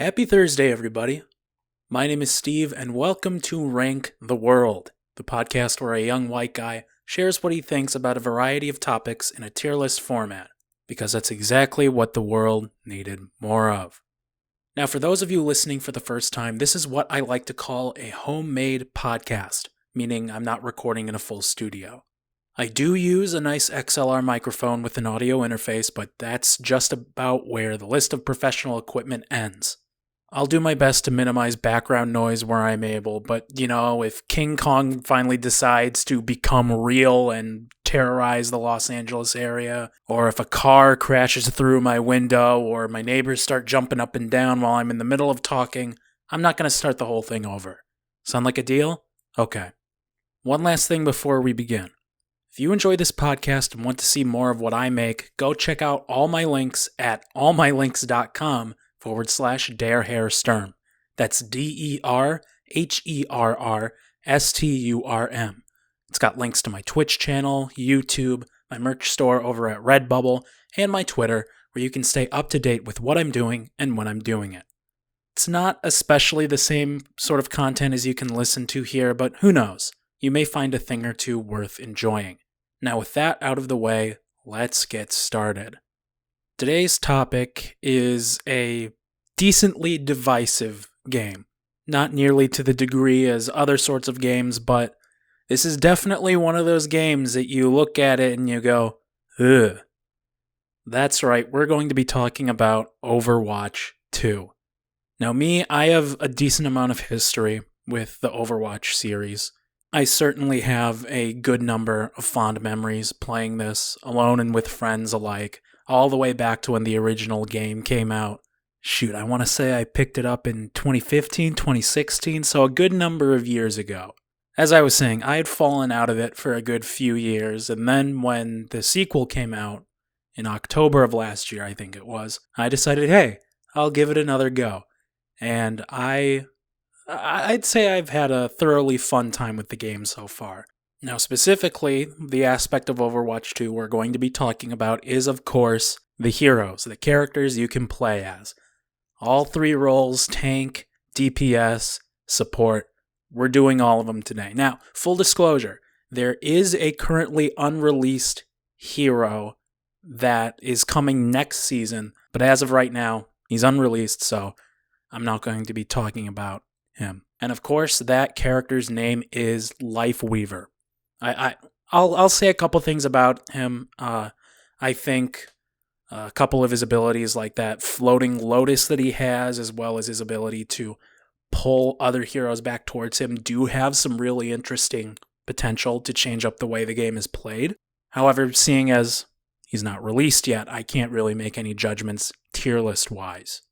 Happy Thursday, everybody. My name is Steve, and welcome to Rank the World, the podcast where a young white guy shares what he thinks about a variety of topics in a tier list format, because that's exactly what the world needed more of. Now, for those of you listening for the first time, this is what I like to call a homemade podcast, meaning I'm not recording in a full studio. I do use a nice XLR microphone with an audio interface, but that's just about where the list of professional equipment ends. I'll do my best to minimize background noise where I'm able, but if King Kong finally decides to become real and terrorize the Los Angeles area, or if a car crashes through my window, or my neighbors start jumping up and down while I'm in the middle of talking, I'm not going to start the whole thing over. Sound like a deal? Okay. One last thing before we begin. If you enjoy this podcast and want to see more of what I make, go check out all my links at allmylinks.com/DareHairSturm. That's DerHerSturm. It's got links to my Twitch channel, YouTube, my merch store over at Redbubble, and my Twitter, where you can stay up to date with what I'm doing and when I'm doing it. It's not especially the same sort of content as you can listen to here, but who knows? You may find a thing or two worth enjoying. Now, with that out of the way, let's get started. Today's topic is a decently divisive game. Not nearly to the degree as other sorts of games, but this is definitely one of those games that you look at it and you go, ugh. That's right, we're going to be talking about Overwatch 2. Now I have a decent amount of history with the Overwatch series. I certainly have a good number of fond memories playing this, alone and with friends alike, all the way back to when the original game came out. Shoot, I want to say I picked it up in 2015, 2016, so a good number of years ago. As I was saying, I had fallen out of it for a good few years, and then when the sequel came out, in October of last year, I think it was, I decided, hey, I'll give it another go. And I'd say I've had a thoroughly fun time with the game so far. Now, specifically, the aspect of Overwatch 2 we're going to be talking about is, of course, the heroes, the characters you can play as. All three roles, tank, DPS, support, we're doing all of them today. Now, full disclosure, there is a currently unreleased hero that is coming next season, but as of right now, he's unreleased, so I'm not going to be talking about him. And of course, that character's name is Lifeweaver. I'll say a couple things about him. I think a couple of his abilities, like that floating lotus that he has, as well as his ability to pull other heroes back towards him, do have some really interesting potential to change up the way the game is played. However, seeing as he's not released yet, I can't really make any judgments tier list wise.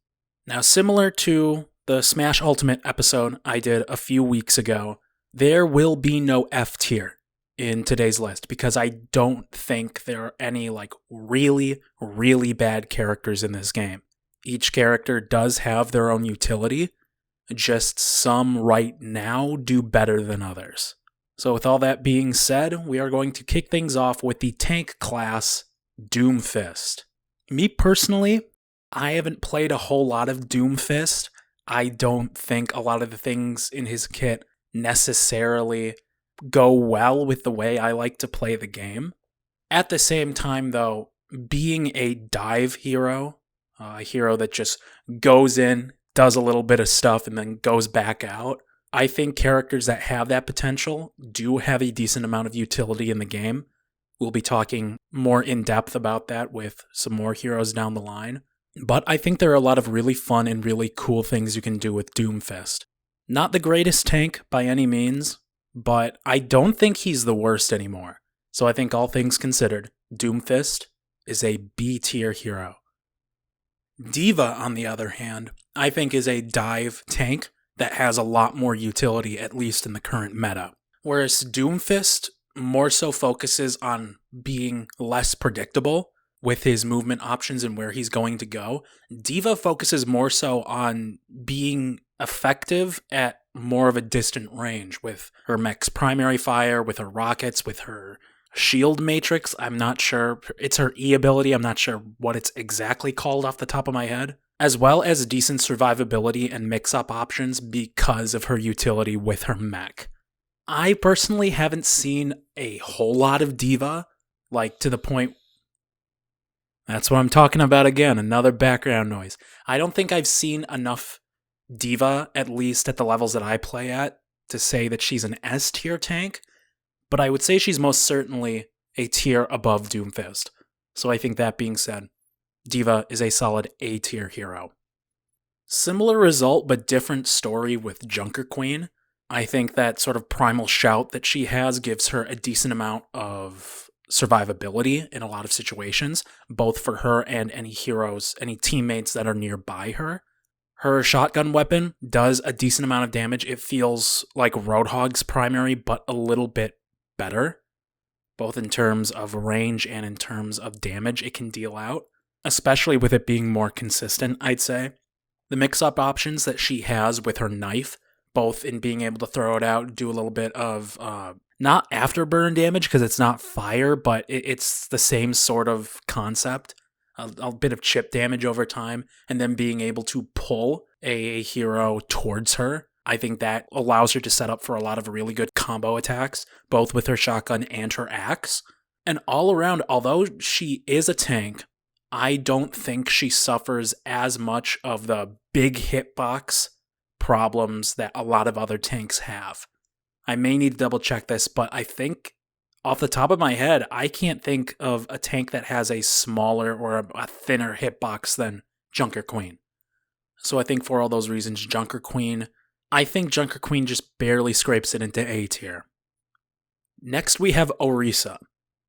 Now, similar to the Smash Ultimate episode I did a few weeks ago, there will be no F tier in today's list because I don't think there are any really, really bad characters in this game. Each character does have their own utility, just some right now do better than others. So with all that being said, we are going to kick things off with the tank class, Doomfist. Me personally, I haven't played a whole lot of Doomfist. I don't think a lot of the things in his kit necessarily go well with the way I like to play the game. At the same time, though, being a dive hero, a hero that just goes in, does a little bit of stuff, and then goes back out, I think characters that have that potential do have a decent amount of utility in the game. We'll be talking more in depth about that with some more heroes down the line. But I think there are a lot of really fun and really cool things you can do with Doomfist. Not the greatest tank by any means, but I don't think he's the worst anymore. So I think all things considered, Doomfist is a B-tier hero. D.Va, on the other hand, I think is a dive tank that has a lot more utility, at least in the current meta. Whereas Doomfist more so focuses on being less predictable with his movement options and where he's going to go. D.Va focuses more so on being effective at more of a distant range with her mech's primary fire, with her rockets, with her shield matrix. I'm not sure. It's her E ability. I'm not sure what it's exactly called off the top of my head. as well as decent survivability and mix-up options because of her utility with her mech. I personally haven't seen a whole lot of D.Va, like to the point... That's what I'm talking about again, another background noise. I don't think I've seen enough D.Va, at least at the levels that I play at, to say that she's an S tier tank, but I would say she's most certainly a tier above Doomfist. So I think that being said, D.Va is a solid A tier hero. Similar result but different story with Junker Queen. I think that sort of primal shout that she has gives her a decent amount of survivability in a lot of situations, both for her and any heroes, any teammates that are nearby her. Her shotgun weapon does a decent amount of damage. It feels like Roadhog's primary, but a little bit better, both in terms of range and in terms of damage it can deal out, especially with it being more consistent, I'd say. The mix-up options that she has with her knife, both in being able to throw it out, do a little bit of, not afterburn damage because it's not fire, but it's the same sort of concept. A bit of chip damage over time, and then being able to pull a hero towards her. I think that allows her to set up for a lot of really good combo attacks, both with her shotgun and her axe. And all around, although she is a tank, I don't think she suffers as much of the big hitbox problems that a lot of other tanks have. I may need to double check this, but I think off the top of my head, I can't think of a tank that has a smaller or a thinner hitbox than Junker Queen. So I think for all those reasons, I think Junker Queen just barely scrapes it into A tier. Next we have Orisa.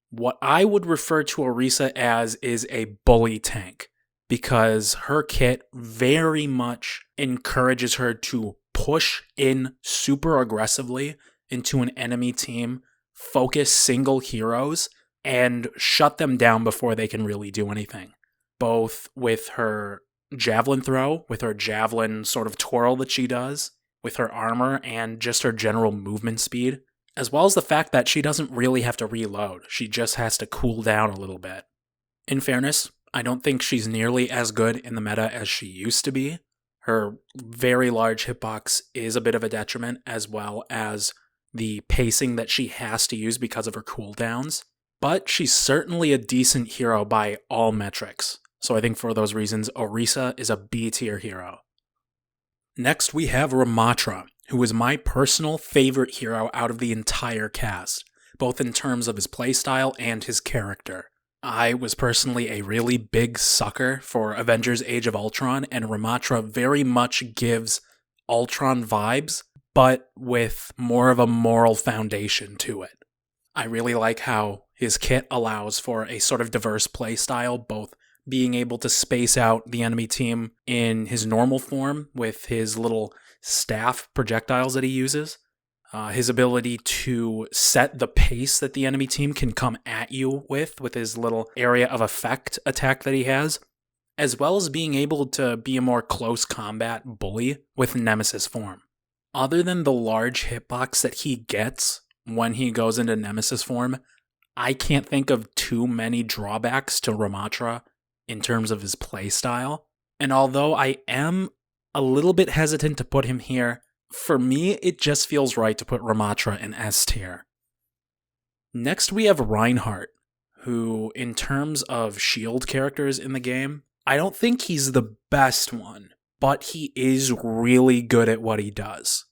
What I would refer to Orisa as is a bully tank, because her kit very much encourages her to push in super aggressively into an enemy team, focus single heroes, and shut them down before they can really do anything. Both with her javelin throw, with her javelin sort of twirl that she does, with her armor, and just her general movement speed, as well as the fact that she doesn't really have to reload. She just has to cool down a little bit. In fairness, I don't think she's nearly as good in the meta as she used to be. Her very large hitbox is a bit of a detriment, as well as the pacing that she has to use because of her cooldowns. But she's certainly a decent hero by all metrics. So I think for those reasons, Orisa is a B tier hero. Next we have Ramatra, who is my personal favorite hero out of the entire cast, both in terms of his playstyle and his character. I was personally a really big sucker for Avengers Age of Ultron, and Ramatra very much gives Ultron vibes, but with more of a moral foundation to it. I really like how his kit allows for a sort of diverse playstyle, both being able to space out the enemy team in his normal form with his little staff projectiles that he uses, his ability to set the pace that the enemy team can come at you with his little area of effect attack that he has, as well as being able to be a more close combat bully with Nemesis form. Other than the large hitbox that he gets when he goes into Nemesis form, I can't think of too many drawbacks to Ramatra in terms of his playstyle. And although I am a little bit hesitant to put him here, for me it just feels right to put Ramatra in S tier. Next we have Reinhardt, who in terms of shield characters in the game, I don't think he's the best one, but he is really good at what he does.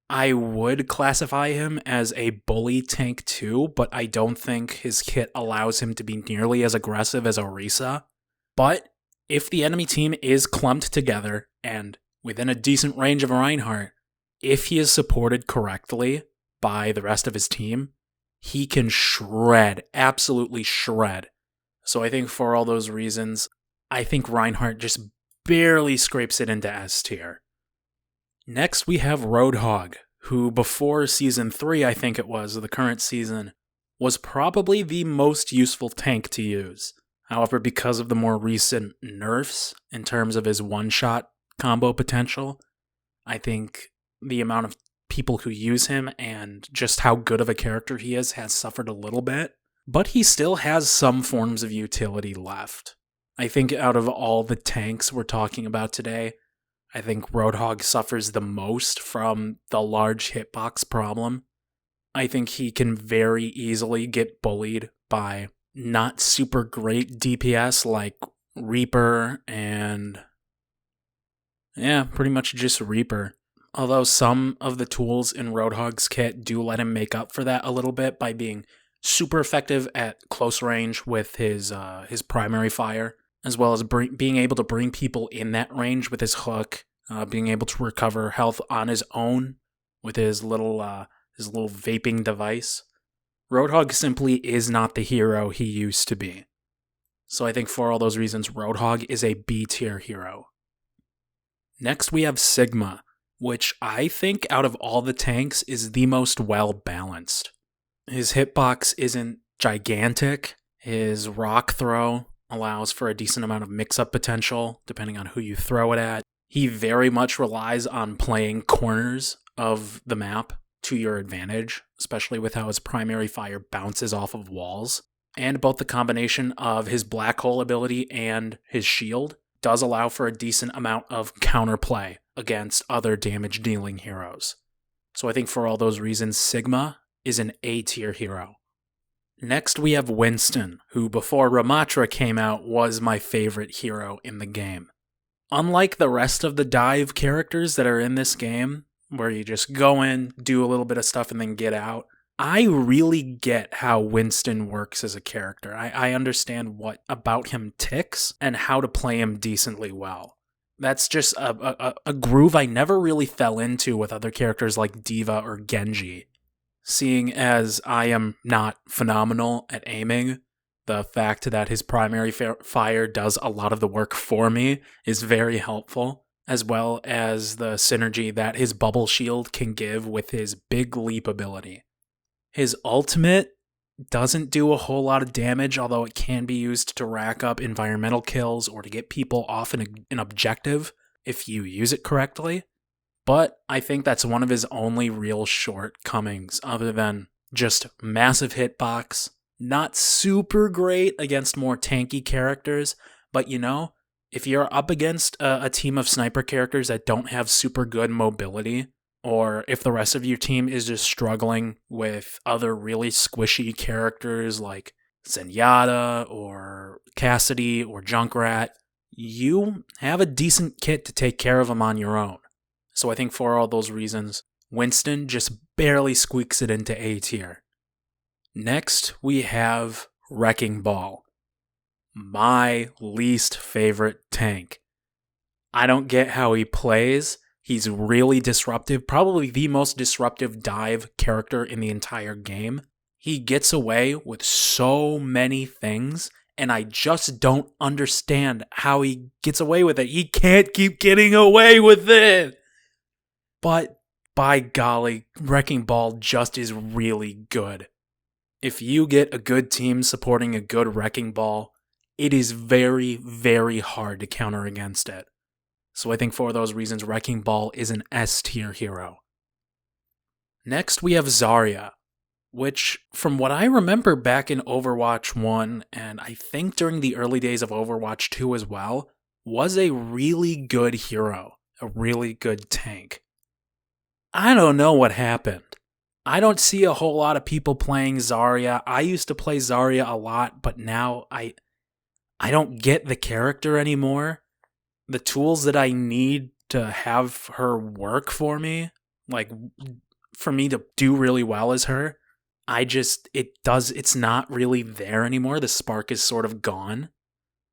I would classify him as a bully tank too, but I don't think his kit allows him to be nearly as aggressive as Orisa. But if the enemy team is clumped together and within a decent range of Reinhardt, if he is supported correctly by the rest of his team, he can shred, absolutely shred. So I think for all those reasons, I think Reinhardt just barely scrapes it into S tier. Next we have Roadhog, who before Season 3, I think it was, the current season, was probably the most useful tank to use. However, because of the more recent nerfs in terms of his one-shot combo potential, I think the amount of people who use him and just how good of a character he is has suffered a little bit, but he still has some forms of utility left. I think out of all the tanks we're talking about today, I think Roadhog suffers the most from the large hitbox problem. I think he can very easily get bullied by not super great DPS like Reaper and pretty much just Reaper. Although some of the tools in Roadhog's kit do let him make up for that a little bit by being super effective at close range with his primary fire, as well as being able to bring people in that range with his hook, being able to recover health on his own with his little vaping device. Roadhog simply is not the hero he used to be. So I think for all those reasons, Roadhog is a B tier hero. Next we have Sigma, which I think out of all the tanks is the most well balanced. His hitbox isn't gigantic. His rock throw allows for a decent amount of mix-up potential, depending on who you throw it at. He very much relies on playing corners of the map to your advantage, especially with how his primary fire bounces off of walls. And both the combination of his black hole ability and his shield does allow for a decent amount of counterplay against other damage-dealing heroes. So I think for all those reasons, Sigma is an A-tier hero. Next we have Winston, who before Ramatra came out was my favorite hero in the game. Unlike the rest of the dive characters that are in this game, where you just go in, do a little bit of stuff, and then get out, I really get how Winston works as a character. I understand what about him ticks and how to play him decently well. That's just a groove I never really fell into with other characters like D.Va or Genji. Seeing as I am not phenomenal at aiming, the fact that his primary fire does a lot of the work for me is very helpful, as well as the synergy that his bubble shield can give with his big leap ability. His ultimate doesn't do a whole lot of damage, although it can be used to rack up environmental kills or to get people off an objective if you use it correctly. But I think that's one of his only real shortcomings, other than just massive hitbox, not super great against more tanky characters, but if you're up against a team of sniper characters that don't have super good mobility, or if the rest of your team is just struggling with other really squishy characters like Zenyatta or Cassidy or Junkrat, you have a decent kit to take care of them on your own. So I think for all those reasons, Winston just barely squeaks it into A tier. Next, we have Wrecking Ball, my least favorite tank. I don't get how he plays. He's really disruptive, probably the most disruptive dive character in the entire game. He gets away with so many things, and I just don't understand how he gets away with it. He can't keep getting away with it! But, by golly, Wrecking Ball just is really good. If you get a good team supporting a good Wrecking Ball, it is very, very hard to counter against it. So I think for those reasons, Wrecking Ball is an S-tier hero. Next, we have Zarya, which, from what I remember back in Overwatch 1, and I think during the early days of Overwatch 2 as well, was a really good hero, a really good tank. I don't know what happened. I don't see a whole lot of people playing Zarya. I used to play Zarya a lot, but now I don't get the character anymore. The tools that I need to have her work for me, like for me to do really well as her, it's not really there anymore. The spark is sort of gone.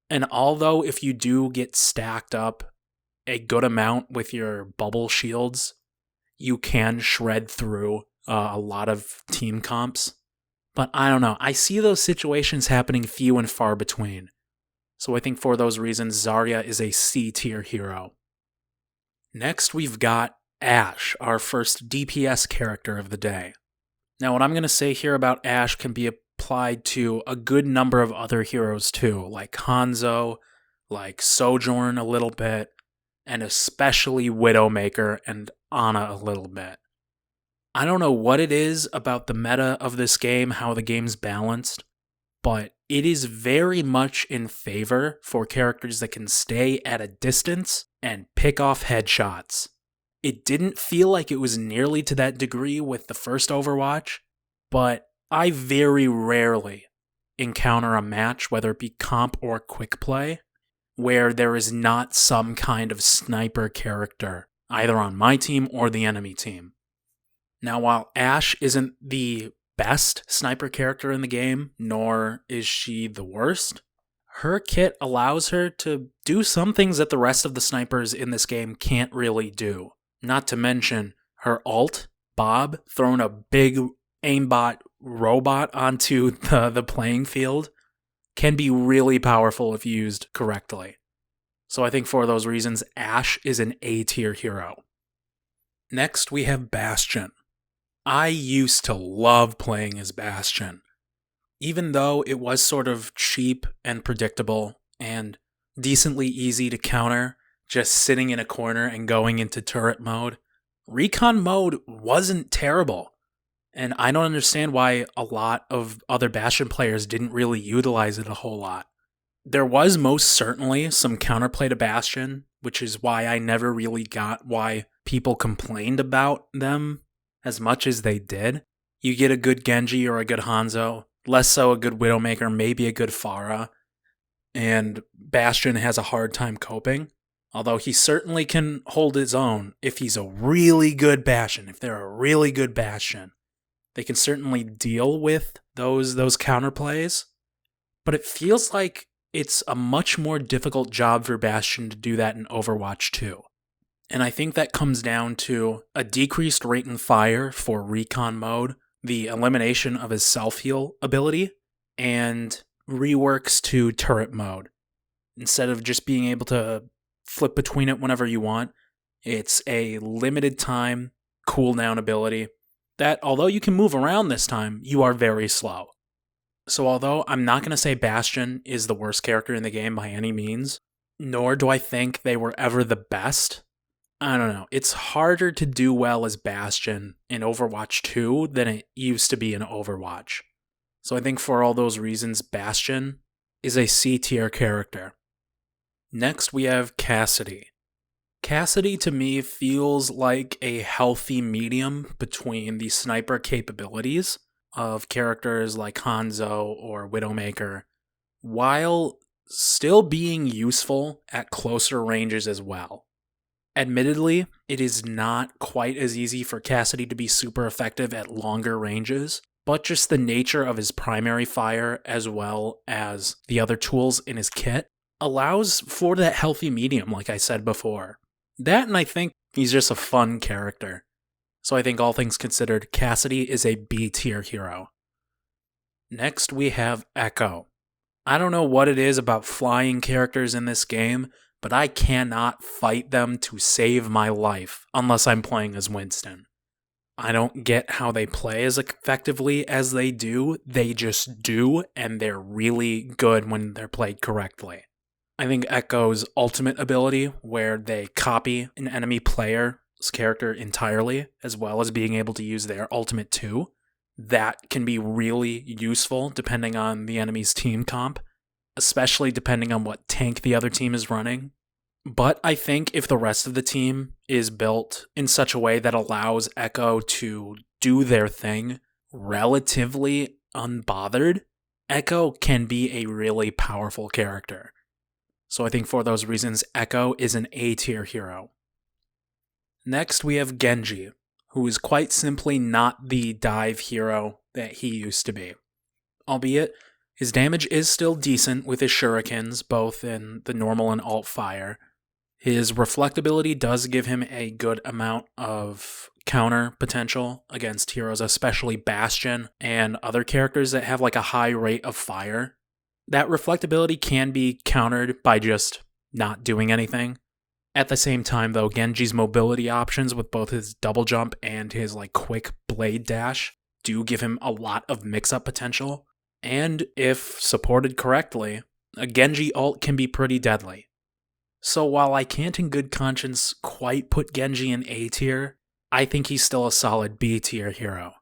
And although if you do get stacked up a good amount with your bubble shields, you can shred through a lot of team comps. But I don't know. I see those situations happening few and far between. So I think for those reasons, Zarya is a C-tier hero. Next, we've got Ashe, our first DPS character of the day. Now, what I'm going to say here about Ashe can be applied to a good number of other heroes too, like Hanzo, like Sojourn a little bit, and especially Widowmaker and Ana a little bit. I don't know what it is about the meta of this game, how the game's balanced, but it is very much in favor for characters that can stay at a distance and pick off headshots. It didn't feel like it was nearly to that degree with the first Overwatch, but I very rarely encounter a match, whether it be comp or quick play, where there is not some kind of sniper character, either on my team or the enemy team. Now, while Ashe isn't the best sniper character in the game, nor is she the worst, her kit allows her to do some things that the rest of the snipers in this game can't really do. Not to mention her ult, Bob, throwing a big aimbot robot onto the playing field, can be really powerful if used correctly. So I think for those reasons, Ashe is an A-tier hero. Next, we have Bastion. I used to love playing as Bastion. Even though it was sort of cheap and predictable and decently easy to counter, just sitting in a corner and going into turret mode, recon mode wasn't terrible. And I don't understand why a lot of other Bastion players didn't really utilize it a whole lot. There was most certainly some counterplay to Bastion, which is why I never really got why people complained about them as much as they did. You get a good Genji or a good Hanzo, less so a good Widowmaker, maybe a good Pharah, and Bastion has a hard time coping. Although he certainly can hold his own if he's a really good Bastion, if they're a really good Bastion. They can certainly deal with those counterplays, but it feels like it's a much more difficult job for Bastion to do that in Overwatch 2. And I think that comes down to a decreased rate and fire for recon mode, the elimination of his self-heal ability, and reworks to turret mode. Instead of just being able to flip between it whenever you want, it's a limited time cooldown ability that, although you can move around this time, you are very slow. So although I'm not going to say Bastion is the worst character in the game by any means, nor do I think they were ever the best, I don't know, it's harder to do well as Bastion in Overwatch 2 than it used to be in Overwatch. So I think for all those reasons, Bastion is a C-tier character. Next, we have Cassidy. Cassidy, to me, feels like a healthy medium between the sniper capabilities of characters like Hanzo or Widowmaker, while still being useful at closer ranges as well. Admittedly, it is not quite as easy for Cassidy to be super effective at longer ranges, but just the nature of his primary fire as well as the other tools in his kit allows for that healthy medium, like I said before. That, and I think he's just a fun character. So I think all things considered, Cassidy is a B-tier hero. Next, we have Echo. I don't know what it is about flying characters in this game, but I cannot fight them to save my life unless I'm playing as Winston. I don't get how they play as effectively as they do. They just do, and they're really good when they're played correctly. I think Echo's ultimate ability, where they copy an enemy player's character entirely, as well as being able to use their ultimate too, that can be really useful depending on the enemy's team comp, especially depending on what tank the other team is running. But I think if the rest of the team is built in such a way that allows Echo to do their thing relatively unbothered, Echo can be a really powerful character. So I think for those reasons, Echo is an A-tier hero. Next, we have Genji, who is quite simply not the dive hero that he used to be. Albeit, his damage is still decent with his shurikens, both in the normal and alt fire. His reflectability does give him a good amount of counter potential against heroes, especially Bastion and other characters that have like a high rate of fire. That reflectability can be countered by just not doing anything. At the same time, though, Genji's mobility options with both his double jump and his like quick blade dash do give him a lot of mix-up potential. And if supported correctly, a Genji ult can be pretty deadly. So while I can't in good conscience quite put Genji in A tier, I think he's still a solid B tier hero.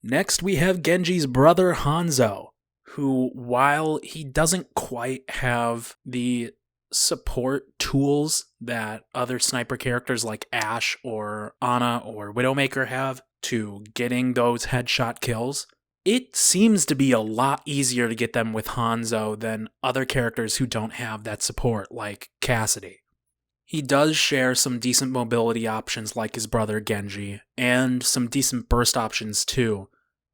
Next, we have Genji's brother Hanzo, who, while he doesn't quite have the support tools that other sniper characters like Ashe or Ana or Widowmaker have to getting those headshot kills, it seems to be a lot easier to get them with Hanzo than other characters who don't have that support, like Cassidy. He does share some decent mobility options like his brother Genji, and some decent burst options too,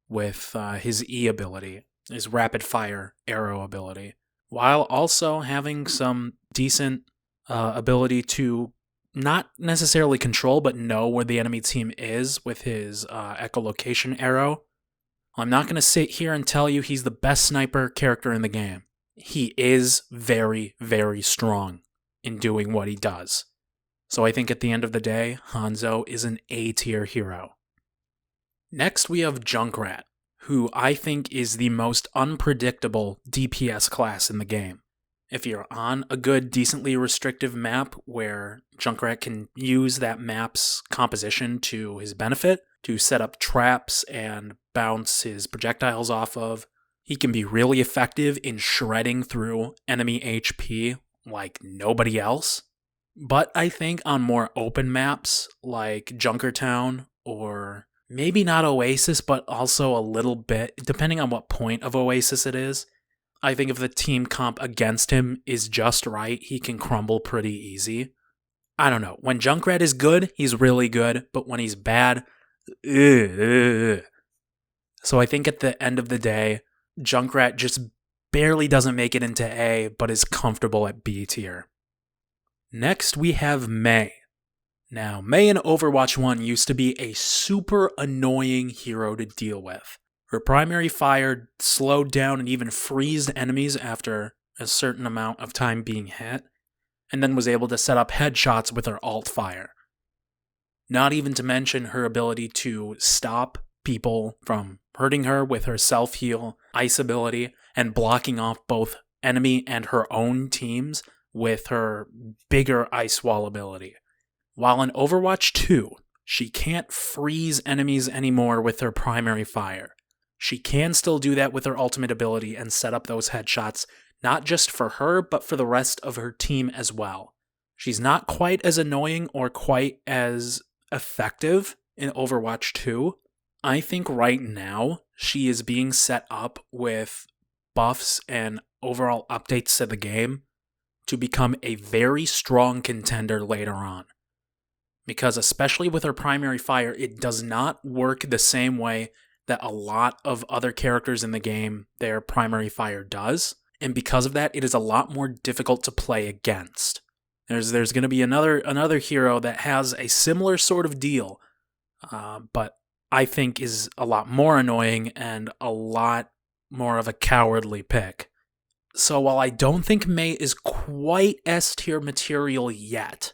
with his E ability, his rapid fire arrow ability, while also having some decent ability to not necessarily control, but know where the enemy team is with his echolocation arrow. I'm not going to sit here and tell you he's the best sniper character in the game. He is very, very strong in doing what he does. So I think at the end of the day, Hanzo is an A-tier hero. Next we have Junkrat, who I think is the most unpredictable DPS class in the game. If you're on a good, decently restrictive map where Junkrat can use that map's composition to his benefit, to set up traps and bounce his projectiles off of, he can be really effective in shredding through enemy HP like nobody else. But I think on more open maps like Junkertown, or maybe not Oasis, but also a little bit, depending on what point of Oasis it is, I think if the team comp against him is just right, he can crumble pretty easy. I don't know. When Junkrat is good, he's really good, but when he's bad, ugh. So I think at the end of the day, Junkrat just barely doesn't make it into A, but is comfortable at B tier. Next, we have Mei. Now, Mei in Overwatch 1 used to be a super annoying hero to deal with. Her primary fire slowed down and even freezed enemies after a certain amount of time being hit, and then was able to set up headshots with her alt fire. Not even to mention her ability to stop people from hurting her with her self-heal, ice ability, and blocking off both enemy and her own teams with her bigger ice wall ability. While in Overwatch 2, she can't freeze enemies anymore with her primary fire. She can still do that with her ultimate ability and set up those headshots, not just for her, but for the rest of her team as well. She's not quite as annoying or quite as effective in Overwatch 2. I think right now she is being set up with buffs and overall updates to the game to become a very strong contender later on. Because especially with her primary fire, it does not work the same way that a lot of other characters in the game, their primary fire does. And because of that, it is a lot more difficult to play against. There's going to be another hero that has a similar sort of deal, but I think is a lot more annoying and a lot more of a cowardly pick. So while I don't think Mei is quite S-tier material yet,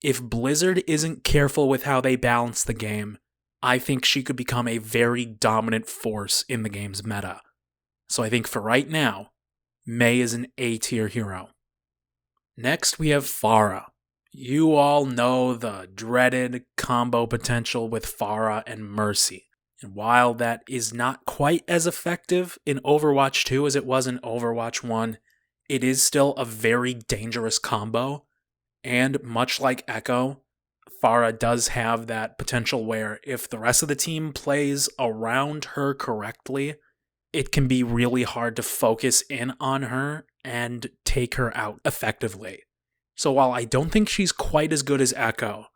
if Blizzard isn't careful with how they balance the game, I think she could become a very dominant force in the game's meta. So I think for right now, Mei is an A-tier hero. Next we have Pharah. You all know the dreaded combo potential with Pharah and Mercy. And while that is not quite as effective in Overwatch 2 as it was in Overwatch 1, it is still a very dangerous combo. And much like Echo, Pharah does have that potential where if the rest of the team plays around her correctly, it can be really hard to focus in on her and take her out effectively. So while I don't think she's quite as good as Echo,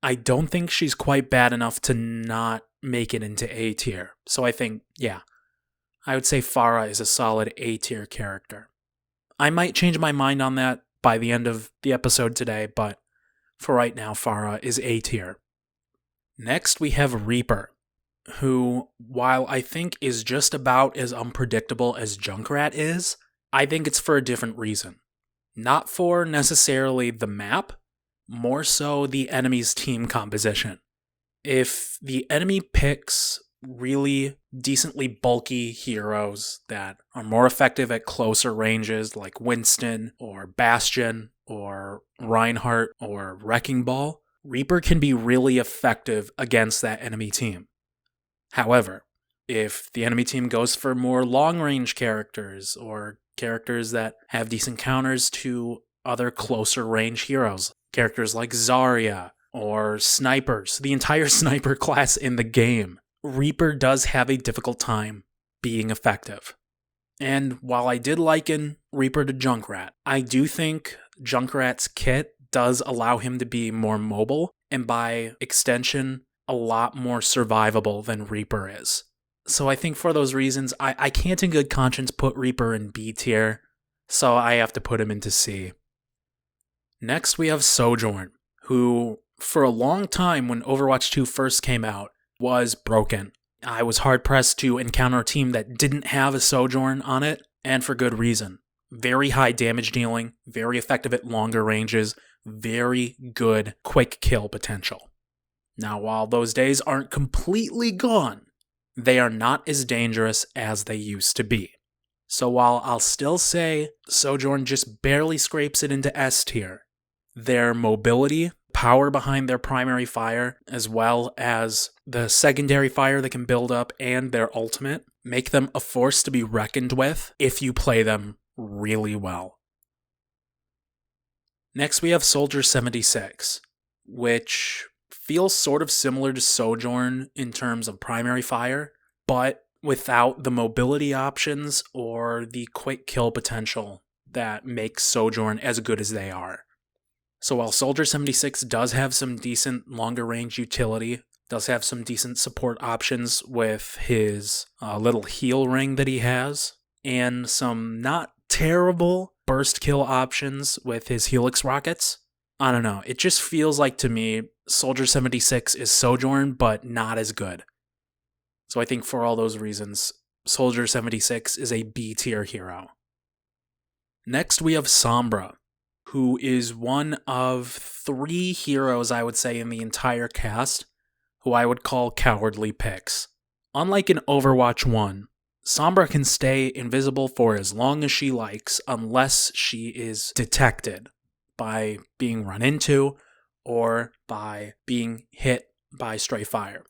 I don't think she's quite bad enough to not make it into A tier. So I think, yeah, I would say Pharah is a solid A tier character. I might change my mind on that by the end of the episode today, but for right now, Pharah is A tier. Next, we have Reaper, who, while I think is just about as unpredictable as Junkrat is, I think it's for a different reason. Not for necessarily the map, more so the enemy's team composition. If the enemy picks really decently bulky heroes that are more effective at closer ranges like Winston or Bastion or Reinhardt or Wrecking Ball, Reaper can be really effective against that enemy team. However, If the enemy team goes for more long-range characters or characters that have decent counters to other closer range heroes, characters like Zarya or snipers, the entire sniper class in the game, Reaper does have a difficult time being effective. And while I did liken Reaper to Junkrat, I do think Junkrat's kit does allow him to be more mobile, and by extension, a lot more survivable than Reaper is. So I think for those reasons, I can't in good conscience put Reaper in B tier, so I have to put him into C. Next we have Sojourn, who for a long time when Overwatch 2 first came out was broken. I was hard-pressed to encounter a team that didn't have a Sojourn on it, and for good reason. Very high damage dealing, very effective at longer ranges, very good quick kill potential. Now, while those days aren't completely gone, they are not as dangerous as they used to be. So while I'll still say Sojourn just barely scrapes it into S tier, their mobility, power behind their primary fire, as well as the secondary fire that can build up and their ultimate, make them a force to be reckoned with if you play them really well. Next we have Soldier 76, which feels sort of similar to Sojourn in terms of primary fire, but without the mobility options or the quick kill potential that makes Sojourn as good as they are. So while Soldier 76 does have some decent longer range utility, does have some decent support options with his little heal ring that he has, and some not terrible burst kill options with his Helix rockets, I don't know, it just feels like to me Soldier 76 is Sojourn, but not as good. So I think for all those reasons, Soldier 76 is a B tier hero. Next we have Sombra, who is one of 3 heroes I would say in the entire cast who I would call cowardly picks. Unlike in Overwatch 1, Sombra can stay invisible for as long as she likes unless she is detected by being run into or by being hit by stray fire.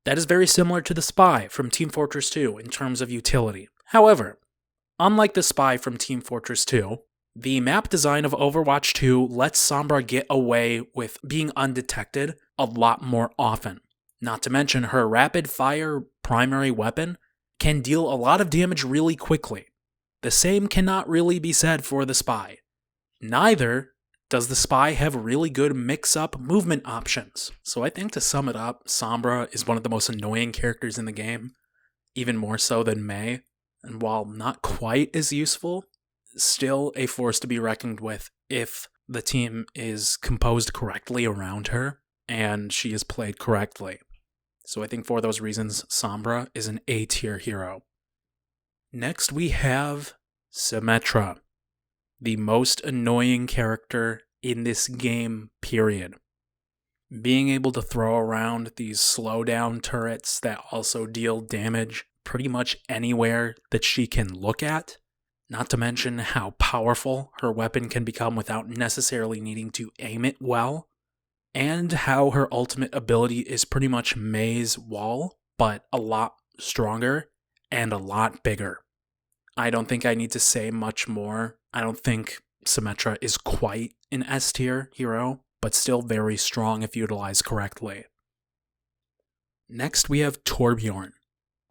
That is very similar to the Spy from Team Fortress 2 in terms of utility. However, unlike the Spy from Team Fortress 2, the map design of Overwatch 2 lets Sombra get away with being undetected a lot more often. Not to mention her rapid fire primary weapon can deal a lot of damage really quickly. The same cannot really be said for the Spy. Neither does the Spy have really good mix-up movement options. So I think to sum it up, Sombra is one of the most annoying characters in the game, even more so than Mei, and while not quite as useful, still a force to be reckoned with if the team is composed correctly around her and she is played correctly. So I think for those reasons, Sombra is an A tier hero. Next we have Symmetra, the most annoying character in this game, period. Being able to throw around these slowdown turrets that also deal damage pretty much anywhere that she can look at, not to mention how powerful her weapon can become without necessarily needing to aim it well, and how her ultimate ability is pretty much Mei's wall, but a lot stronger and a lot bigger. I don't think I need to say much more. I don't think Symmetra is quite an S tier hero, but still very strong if utilized correctly. Next we have Torbjorn.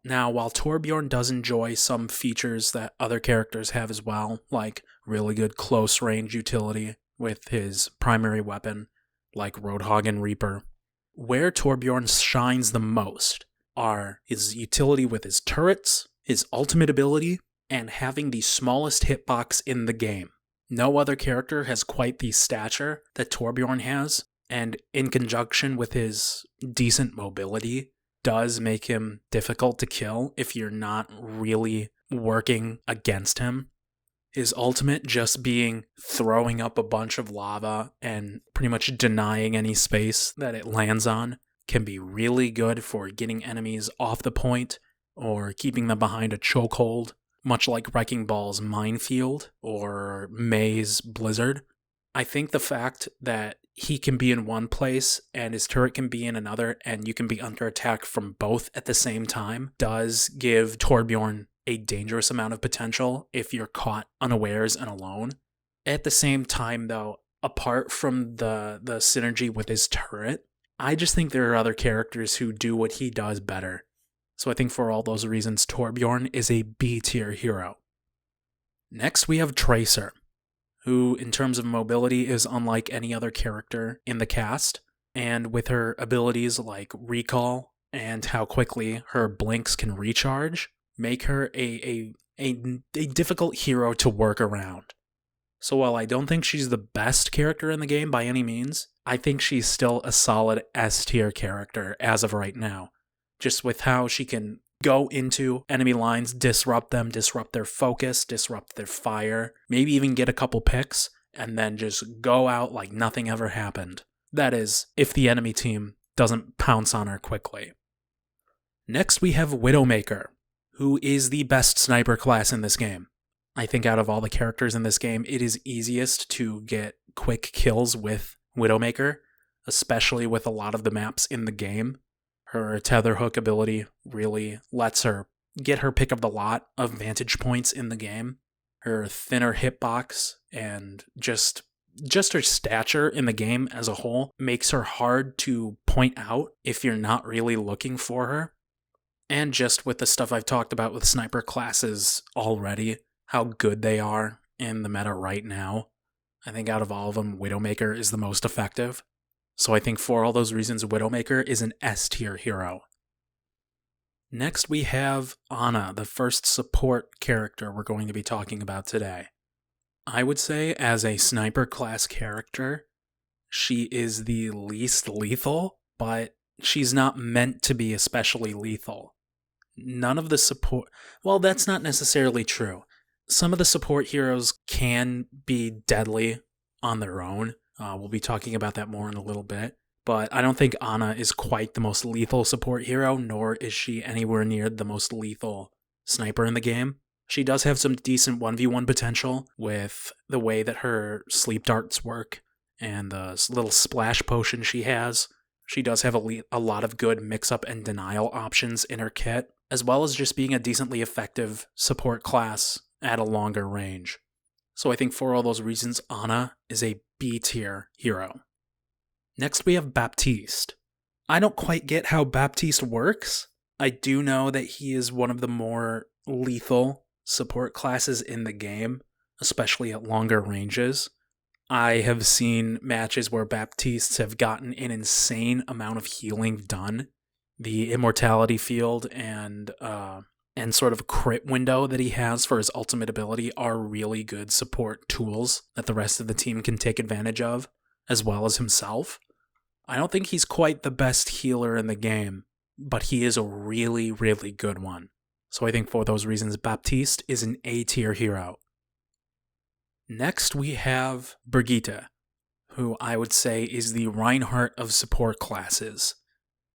Now, while Torbjorn does enjoy some features that other characters have as well, like really good close range utility with his primary weapon, like Roadhog and Reaper, where Torbjorn shines the most are his utility with his turrets, his ultimate ability, and having the smallest hitbox in the game. No other character has quite the stature that Torbjorn has, and in conjunction with his decent mobility, does make him difficult to kill if you're not really working against him. His ultimate just being throwing up a bunch of lava and pretty much denying any space that it lands on can be really good for getting enemies off the point or keeping them behind a chokehold, much like Wrecking Ball's Minefield or Mei's Blizzard. I think the fact that he can be in one place and his turret can be in another, and you can be under attack from both at the same time, does give Torbjorn a dangerous amount of potential if you're caught unawares and alone. At the same time, though, apart from the synergy with his turret, I just think there are other characters who do what he does better. So I think for all those reasons, Torbjorn is a B tier hero. Next, we have Tracer, who in terms of mobility is unlike any other character in the cast, and with her abilities like recall and how quickly her blinks can recharge, make her a difficult hero to work around. So while I don't think she's the best character in the game by any means, I think she's still a solid S tier character as of right now, just with how she can go into enemy lines, disrupt them, disrupt their focus, disrupt their fire, maybe even get a couple picks, and then just go out like nothing ever happened. That is, if the enemy team doesn't pounce on her quickly. Next we have Widowmaker, who is the best sniper class in this game. I think out of all the characters in this game, it is easiest to get quick kills with Widowmaker, especially with a lot of the maps in the game. Her tether hook ability really lets her get her pick of the lot of vantage points in the game. Her thinner hitbox and just her stature in the game as a whole makes her hard to point out if you're not really looking for her. And just with the stuff I've talked about with sniper classes already, how good they are in the meta right now, I think out of all of them, Widowmaker is the most effective. So I think for all those reasons, Widowmaker is an S tier hero. Next we have Ana, the first support character we're going to be talking about today. I would say as a sniper class character, she is the least lethal, but she's not meant to be especially lethal. None of the support... Well, that's not necessarily true. Some of the support heroes can be deadly on their own. We'll be talking about that more in a little bit. But I don't think Ana is quite the most lethal support hero, nor is she anywhere near the most lethal sniper in the game. She does have some decent 1v1 potential with the way that her sleep darts work and the little splash potion she has. She does have a lot of good mix-up and denial options in her kit, as well as just being a decently effective support class at a longer range. So I think for all those reasons, Ana is a B tier hero. Next we have Baptiste. I don't quite get how Baptiste works. I do know that he is one of the more lethal support classes in the game, especially at longer ranges. I have seen matches where Baptistes have gotten an insane amount of healing done. The immortality field and sort of crit window that he has for his ultimate ability are really good support tools that the rest of the team can take advantage of, as well as himself. I don't think he's quite the best healer in the game, but he is a really, really good one. So I think for those reasons, Baptiste is an A tier hero. Next we have Brigitte, who I would say is the Reinhardt of support classes.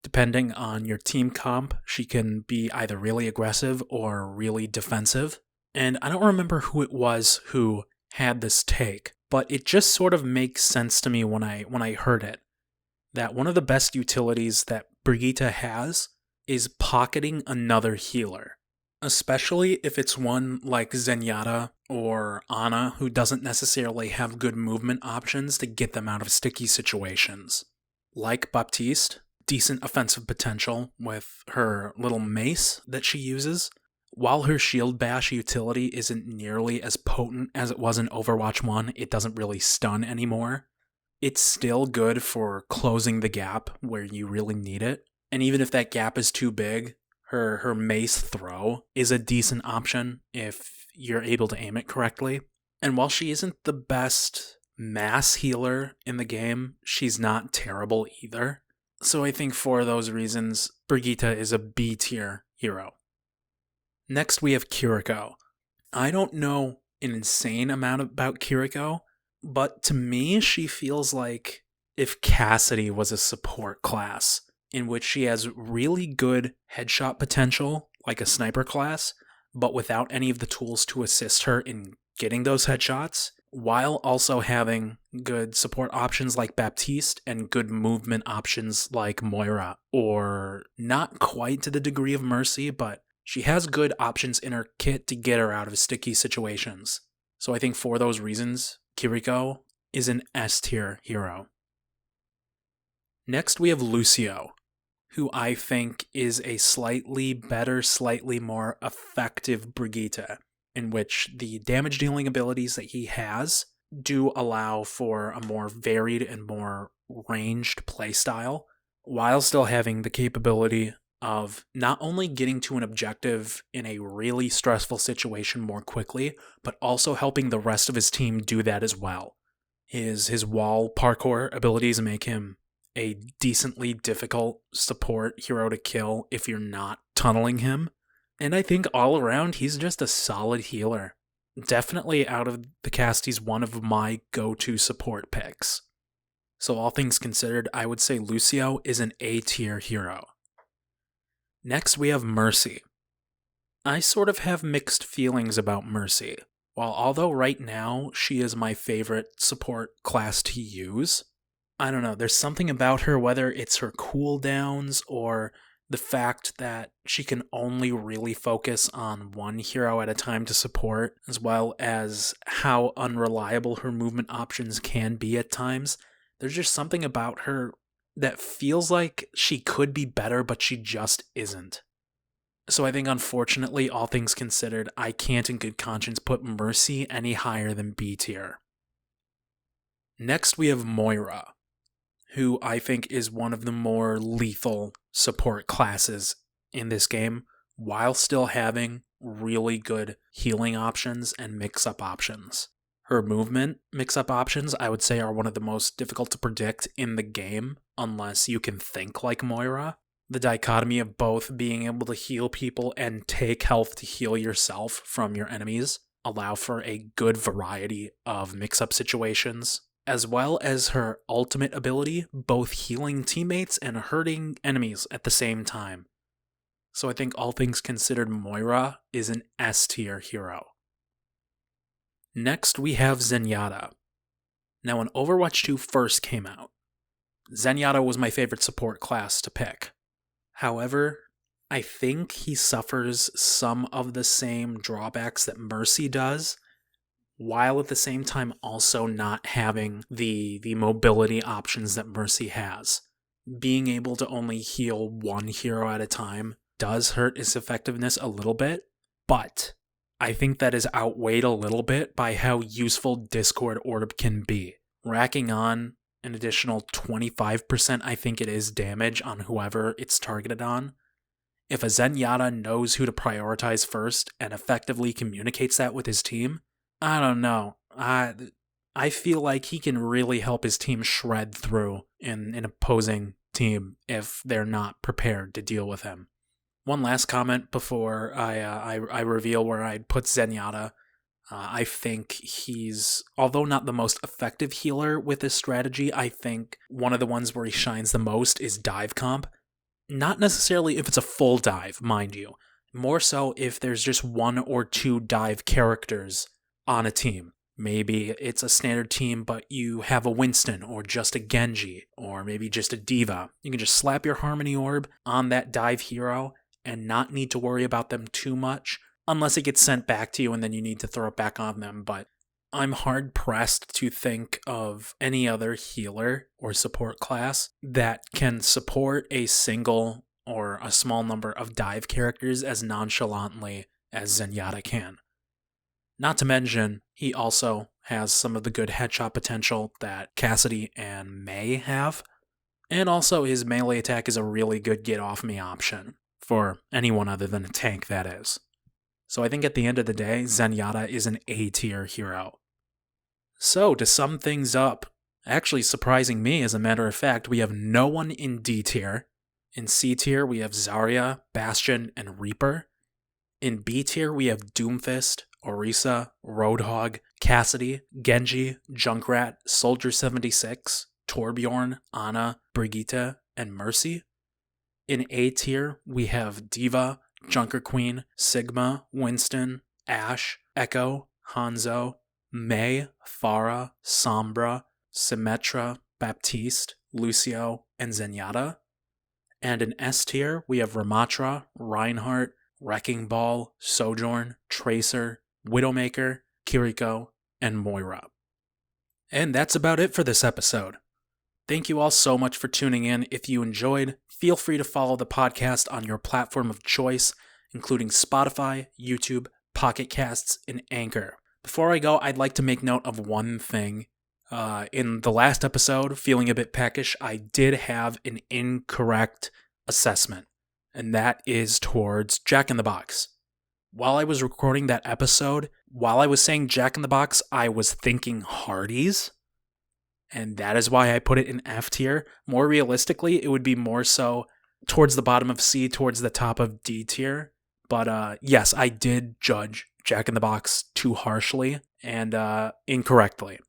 Depending on your team comp, she can be either really aggressive or really defensive. And I don't remember who it was who had this take, but it just sort of makes sense to me when I heard it. That one of the best utilities that Brigitte has is pocketing another healer. Especially if it's one like Zenyatta or Ana who doesn't necessarily have good movement options to get them out of sticky situations. Like Baptiste, decent offensive potential with her little mace that she uses. While her shield bash utility isn't nearly as potent as it was in Overwatch 1, it doesn't really stun anymore. It's still good for closing the gap where you really need it. And even if that gap is too big, her mace throw is a decent option if you're able to aim it correctly. And while she isn't the best mass healer in the game, she's not terrible either. So I think for those reasons, Brigitte is a B tier hero. Next we have Kiriko. I don't know an insane amount about Kiriko, but to me she feels like if Cassidy was a support class, in which she has really good headshot potential, like a sniper class, but without any of the tools to assist her in getting those headshots, while also having good support options like Baptiste and good movement options like Moira, or not quite to the degree of Mercy, but she has good options in her kit to get her out of sticky situations. So I think for those reasons, Kiriko is an S tier hero. Next we have Lucio, who I think is a slightly better, slightly more effective Brigitte, in which the damage dealing abilities that he has do allow for a more varied and more ranged playstyle, while still having the capability of not only getting to an objective in a really stressful situation more quickly, but also helping the rest of his team do that as well. His wall parkour abilities make him a decently difficult support hero to kill if you're not tunneling him. And I think all around, he's just a solid healer. Definitely out of the cast, he's one of my go-to support picks. So all things considered, I would say Lucio is an A-tier hero. Next, we have Mercy. I sort of have mixed feelings about Mercy. Although right now she is my favorite support class to use, I don't know, there's something about her, whether it's her cooldowns or the fact that she can only really focus on one hero at a time to support, as well as how unreliable her movement options can be at times. There's just something about her that feels like she could be better, but she just isn't. So I think, unfortunately, all things considered, I can't in good conscience put Mercy any higher than B tier. Next, we have Moira, who I think is one of the more lethal support classes in this game, while still having really good healing options and mix-up options. Her movement mix-up options, I would say, are one of the most difficult to predict in the game, unless you can think like Moira. The dichotomy of both being able to heal people and take health to heal yourself from your enemies allow for a good variety of mix-up situations, as well as her ultimate ability, both healing teammates and hurting enemies at the same time. So I think all things considered, Moira is an S tier hero. Next, we have Zenyatta. Now, when Overwatch 2 first came out, Zenyatta was my favorite support class to pick. However, I think he suffers some of the same drawbacks that Mercy does, while at the same time also not having the mobility options that Mercy has. Being able to only heal one hero at a time does hurt his effectiveness a little bit, but I think that is outweighed a little bit by how useful Discord Orb can be. Racking on an additional 25%, I think it is, damage on whoever it's targeted on. If a Zenyatta knows who to prioritize first and effectively communicates that with his team, I don't know. I feel like he can really help his team shred through an opposing team if they're not prepared to deal with him. One last comment before I reveal where I'd put Zenyatta. I think he's, although not the most effective healer with this strategy, I think one of the ones where he shines the most is dive comp. Not necessarily if it's a full dive, mind you. More so if there's just one or two dive characters on a team. Maybe it's a standard team, but you have a Winston or just a Genji or maybe just a Diva. You can just slap your Harmony Orb on that dive hero and not need to worry about them too much, unless it gets sent back to you and then you need to throw it back on them. But I'm hard-pressed to think of any other healer or support class that can support a single or a small number of dive characters as nonchalantly as Zenyatta can. Not to mention, he also has some of the good headshot potential that Cassidy and Mei have, and also his melee attack is a really good get-off-me option, for anyone other than a tank, that is. So I think at the end of the day, Zenyatta is an A-tier hero. So, to sum things up, actually surprising me, as a matter of fact, we have no one in D tier. In C tier, we have Zarya, Bastion, and Reaper. In B tier, we have Doomfist, Orisa, Roadhog, Cassidy, Genji, Junkrat, Soldier 76, Torbjorn, Ana, Brigitte, and Mercy. In A tier, we have Diva, Junker Queen, Sigma, Winston, Ashe, Echo, Hanzo, May, Farah, Sombra, Symmetra, Baptiste, Lucio, and Zenyatta. And in S tier, we have Ramatra, Reinhardt, Wrecking Ball, Sojourn, Tracer, Widowmaker, Kiriko, and Moira. And that's about it for this episode. Thank you all so much for tuning in. If you enjoyed, feel free to follow the podcast on your platform of choice, including Spotify, YouTube, Pocket Casts, and Anchor. Before I go, I'd like to make note of one thing. In the last episode, feeling a bit peckish, I did have an incorrect assessment, and that is towards Jack in the Box. While I was recording that episode, while I was saying Jack in the Box, I was thinking Hardee's, and that is why I put it in F tier. More realistically, it would be more so towards the bottom of C, towards the top of D tier. But yes, I did judge Jack in the Box too harshly and incorrectly.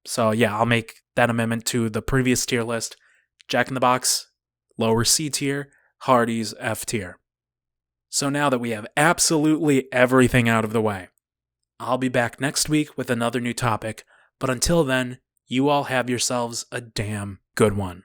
So yeah, I'll make that amendment to the previous tier list. Jack in the Box, lower C tier, Hardee's F tier. So now that we have absolutely everything out of the way, I'll be back next week with another new topic, but until then, you all have yourselves a damn good one.